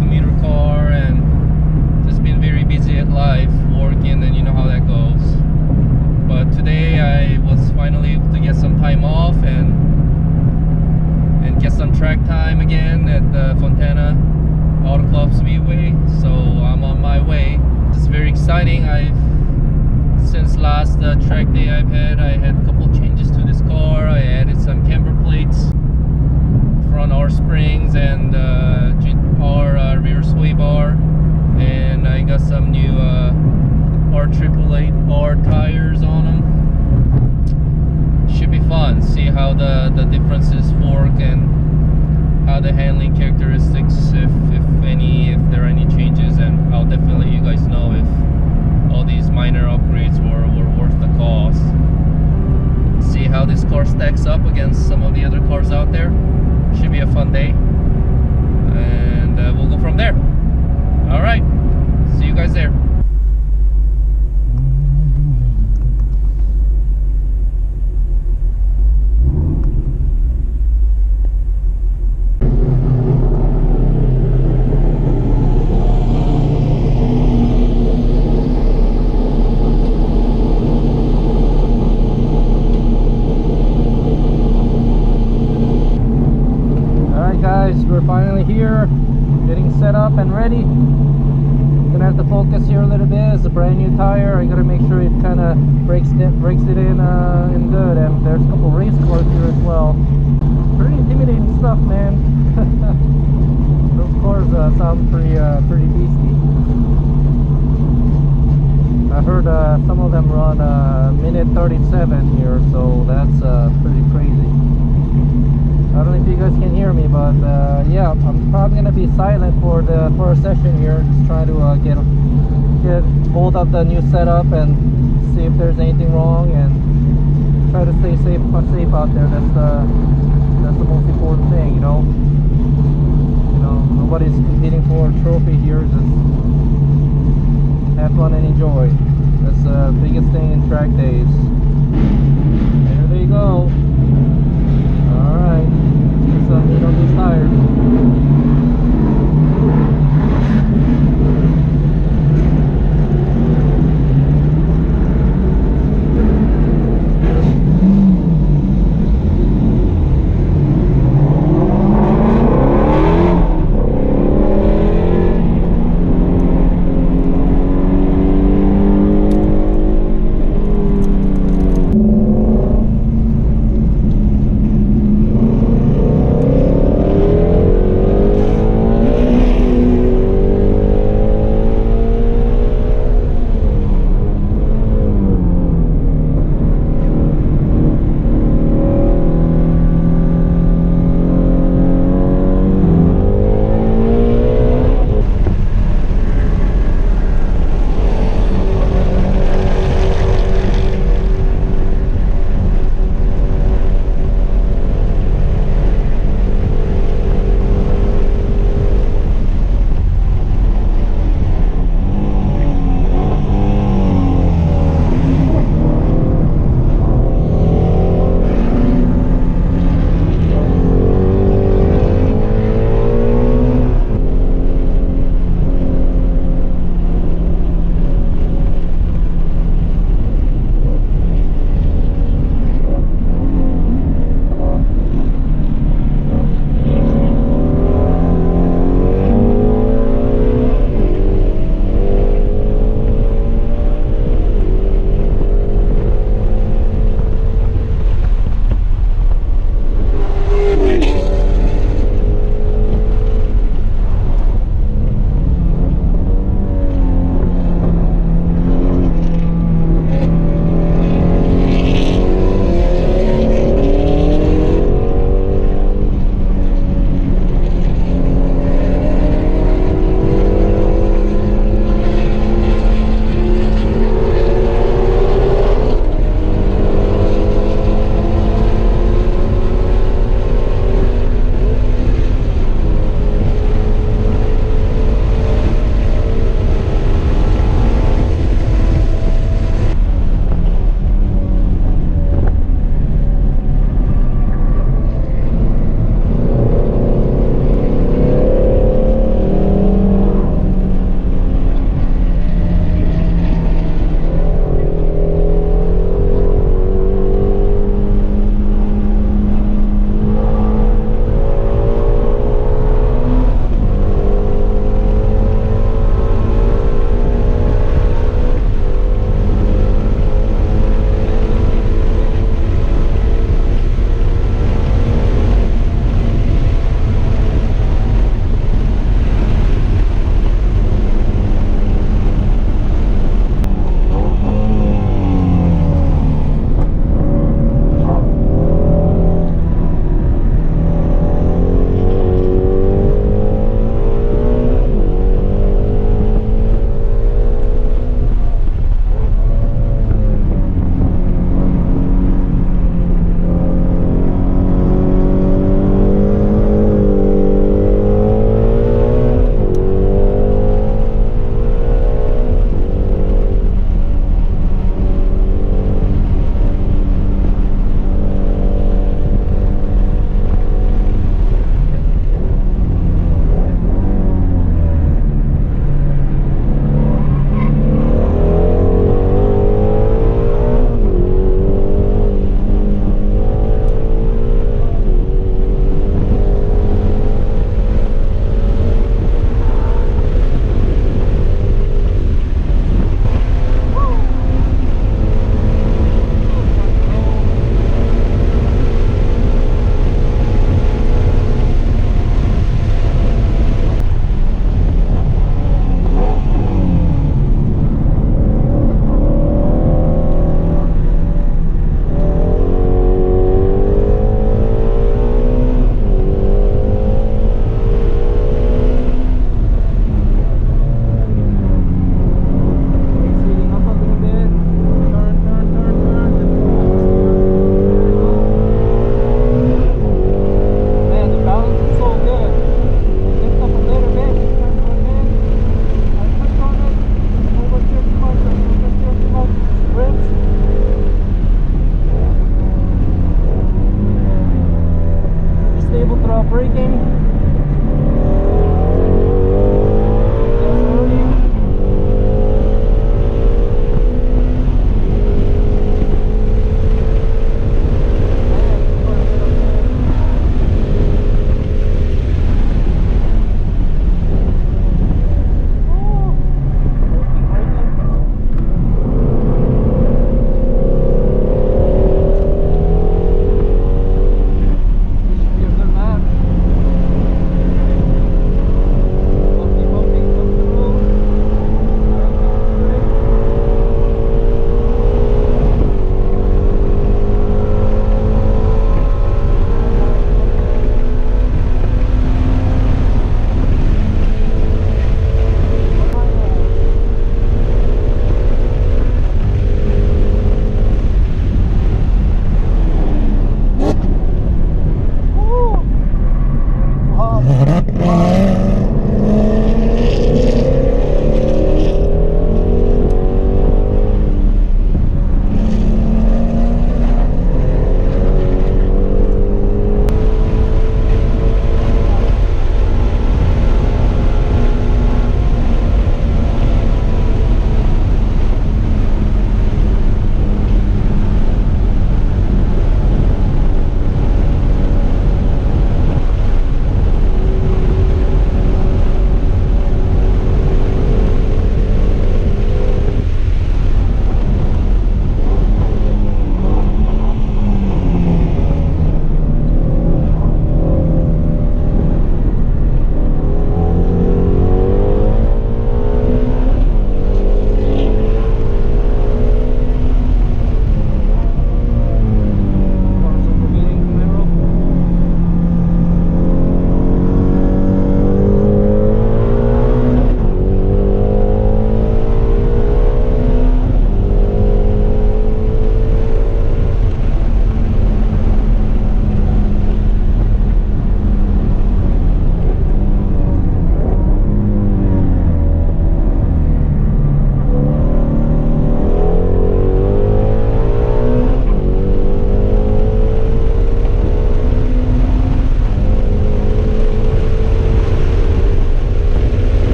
commuter car and just been very busy at life, working, and you know how that goes. But today I was finally able to get some time off and get some track time again at the Fontana Auto Club Speedway. So I'm on my way. It's very exciting. Since last track day I had a couple changes to this car. I added some camber plates, front R springs, and our rear sway bar, and I got some new R888R tires on them. Should be fun. See how the differences work and how the handling characteristics, if there are any changes, and I'll definitely let you guys know if all these minor upgrades were worth the cost. See how this car stacks up against some of the other cars out there. Should be a fun day, and we'll go from there. All right, see you guys there. We're finally here, getting set up and ready. Gonna have to focus here a little bit. It's a brand new tire. I gotta make sure it kind of breaks it in good. And there's a couple race cars here as well. Pretty intimidating stuff, man. Those cars sound pretty beastly. I heard some of them run minute 37 here, so that's pretty crazy. I don't know if you guys can hear me, but yeah, I'm probably gonna be silent for a session here, just trying to get hold of the new setup and see if there's anything wrong, and try to stay safe out there. That's the most important thing, you know. Nobody's competing for a trophy here. Just have fun and enjoy. That's the biggest thing in track days. There they go. Alright, some heat on these tires.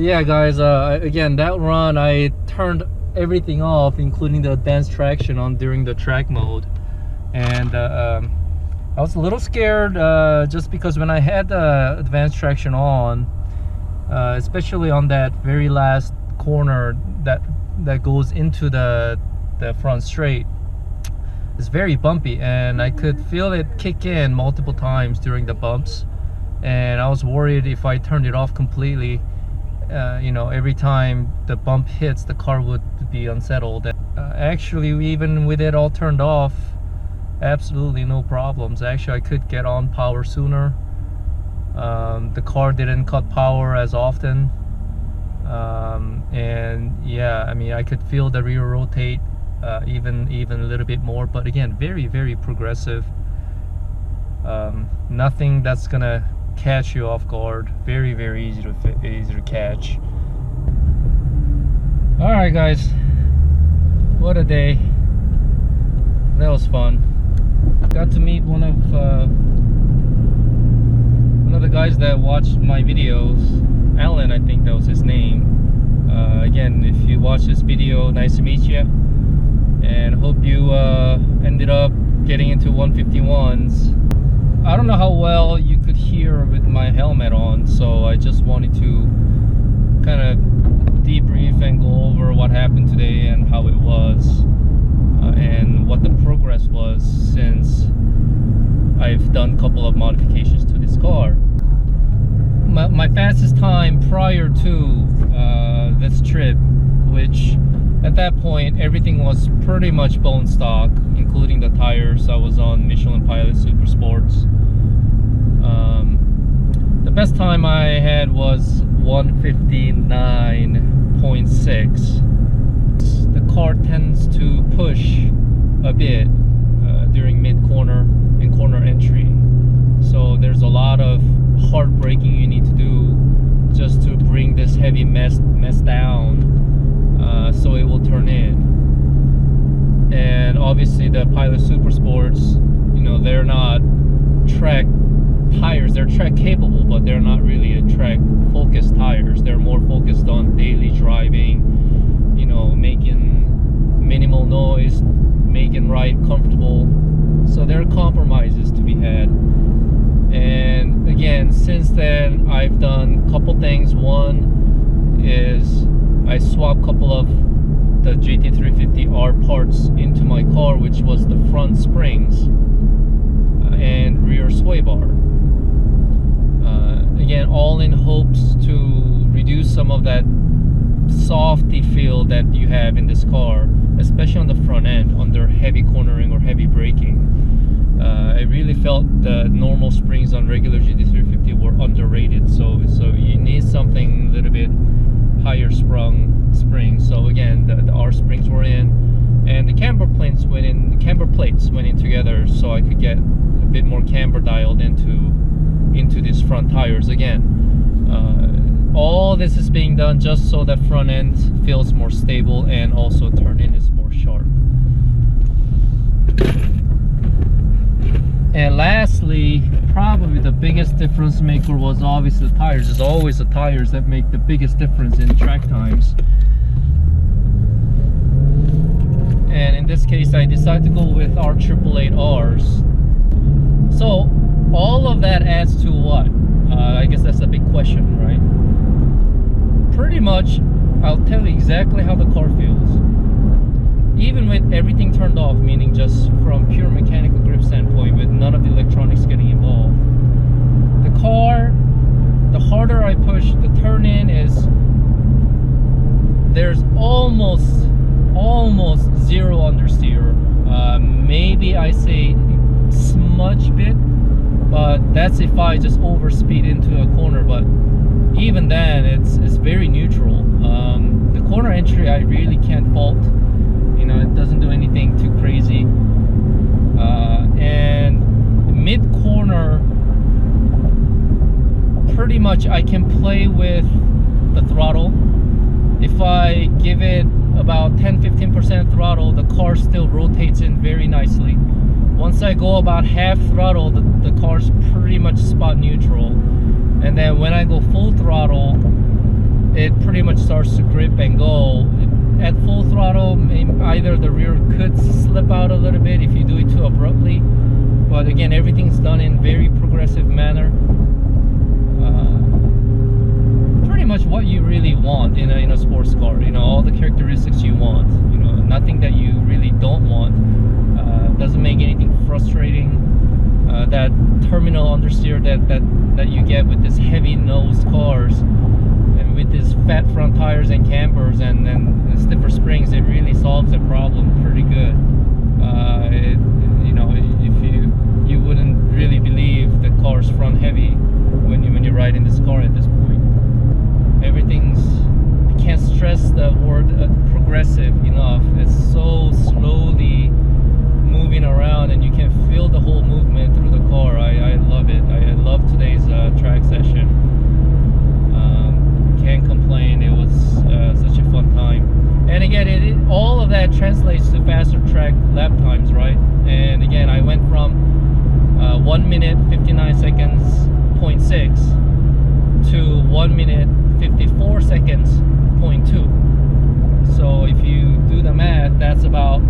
yeah, guys, again, that run I turned everything off, including the advanced traction on during the track mode. And I was a little scared just because when I had the advanced traction on, especially on that very last corner that goes into the front straight, it's very bumpy, and I could feel it kick in multiple times during the bumps. And I was worried if I turned it off completely, you know, every time the bump hits, the car would be unsettled. Actually, even with it all turned off, absolutely no problems. Actually, I could get on power sooner. The car didn't cut power as often, and yeah, I mean, I could feel the rear rotate even a little bit more. But again, very progressive. Nothing that's gonna catch you off guard. Very easy to catch. All right, guys, what a day. That was fun. Got to meet one of the guys that watched my videos. Alan, I think that was his name. Again, if you watch this video, nice to meet you, and hope you ended up getting into 151s. I don't know how well you could hear with my helmet on, so I just wanted to kind of debrief and go over what happened today and how it was, and what the progress was since I've done a couple of modifications to this car. My fastest time prior to this trip, which at that point everything was pretty much bone stock, including the tires. I was on Michelin Pilot Super Sports. The best time I had was 159.6. The car tends to push a bit during mid-corner and corner entry, so there's a lot of hard braking you need to do just to bring this heavy mess down, so it will turn in. And obviously the Pilot Super Sports, you know, they're not track tires. They're track capable, but they're not really a track focused tires. They're more focused on daily driving, you know, making minimal noise, making ride comfortable. So there are compromises to be had. And again, since then I've done a couple things. One is I swapped a couple of the GT350R parts into my car, which was the front springs and rear sway bar. Again, all in hopes to reduce some of that softy feel that you have in this car, especially on the front end under heavy cornering or heavy braking. I really felt the normal springs on regular GT350 were underrated, so you need something a little bit higher sprung springs. So again, the R springs were in, and the camber plates went in. The camber plates went in together, so I could get a bit more camber dialed into these front tires. Again, all this is being done just so the front end feels more stable and also turn in is more sharp. And lastly, probably the biggest difference maker was obviously the tires. It's always the tires that make the biggest difference in track times. And in this case, I decided to go with our 888Rs. So all of that adds to what? I guess that's a big question, right? Pretty much, I'll tell you exactly how the car feels. Even with everything turned off, meaning just from pure mechanical grip standpoint, with none of the electronics getting involved, the car, the harder I push, the turn in is, there's almost zero understeer. Maybe I say smudge bit, but that's if I just overspeed into a corner. But even then, it's very neutral. The corner entry I really can't fault. You know, it doesn't do anything too crazy. And mid-corner, pretty much I can play with the throttle. If I give it about 10-15% throttle, the car still rotates in very nicely. Once I go about half throttle, the car's pretty much spot neutral. And then when I go full throttle, it pretty much starts to grip and go. At full throttle, either the rear could slip out a little bit if you do it too abruptly, but again, everything's done in very progressive manner. Pretty much what you really want in a sports car, you know, all the characteristics you want, you know, nothing that you really don't want. Doesn't make anything frustrating. That terminal understeer that you get with this heavy nosed cars, and with these fat front tires and cambers and stiffer springs, it really solves the problem pretty good. You know, if you wouldn't really believe the car's front heavy when you ride in this car at this point. Everything's, I can't stress the word progressive enough. It's so slowly moving around, and you can feel the whole movement through the car. I love it. I love today's track session. Can't complain. It was such a fun time. And again, all of that translates to faster track lap times, right? And again, I went from 1 minute 59 seconds 0.6 to 1 minute 54 seconds 0.2. So if you do the math, that's about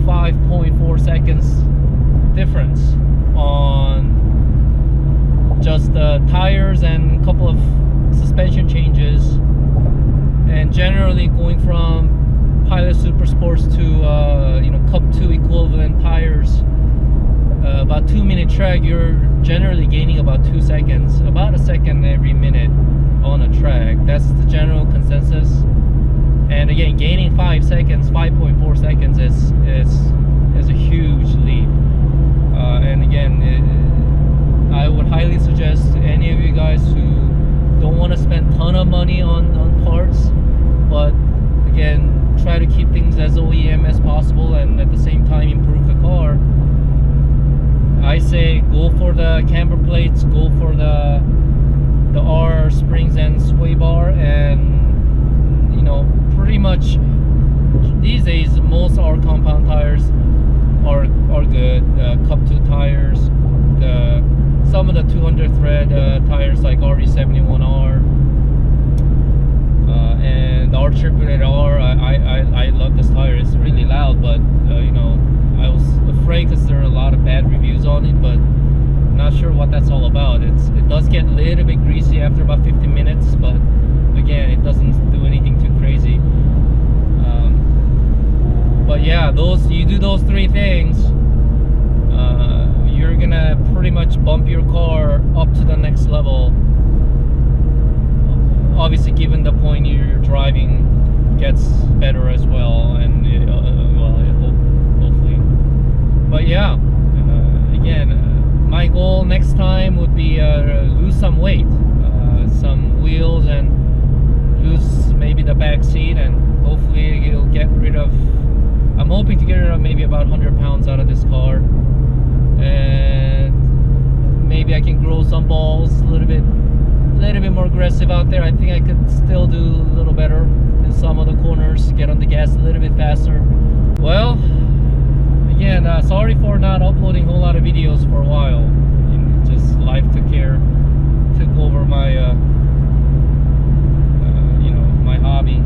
5.4 seconds difference on just the tires and a couple of suspension changes. And generally going from Pilot Super Sports to you know, Cup 2 equivalent tires, about 2 minute track, you're generally gaining about 2 seconds, about a second every minute on a track. That's the general consensus. And again, gaining 5 seconds, 5.4 seconds is a huge leap. And again, I would highly suggest to any of you guys who don't want to spend a ton of money on parts, but again, try to keep things as OEM as possible and at the same time improve the car. I say go for the camber plates, go for the R springs and sway bar, and you know, pretty much these days most R compound tires are good. Cup 2 tires, some of the 200 thread tires like RE71R and R Triplescoopmusic R. I love this tire. It's really loud, but you know, I was afraid because there are a lot of bad reviews on it, but not sure what that's all about. It does get a little bit greasy after about 15 minutes, but again, it doesn't do anything too crazy. But yeah, you do those 3 things, you're gonna pretty much bump your car up to the next level. Obviously, given the point you're driving gets better as well, and hopefully. But yeah, again, my goal next time would be lose some weight, some wheels, and lose maybe the back seat, and hopefully you'll get rid of, I'm hoping to get rid of maybe about 100 pounds out of this car, and maybe I can grow some balls a little bit more aggressive out there. I think I could still do a little better in some of the corners, get on the gas a little bit faster. Well, again, sorry for not uploading a whole lot of videos for a while. Just life took over my you know, my hobby,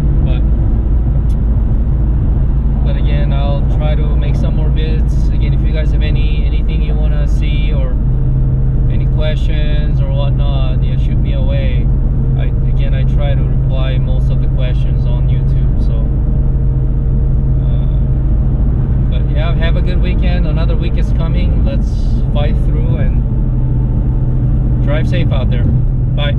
but again, I'll try to make some more vids. Again, if you guys have anything you want to see or any questions or whatnot, yeah, shoot me away. I try to reply most of the questions on YouTube. So but yeah, have a good weekend. Another week is coming. Let's fight through and drive safe out there. Bye.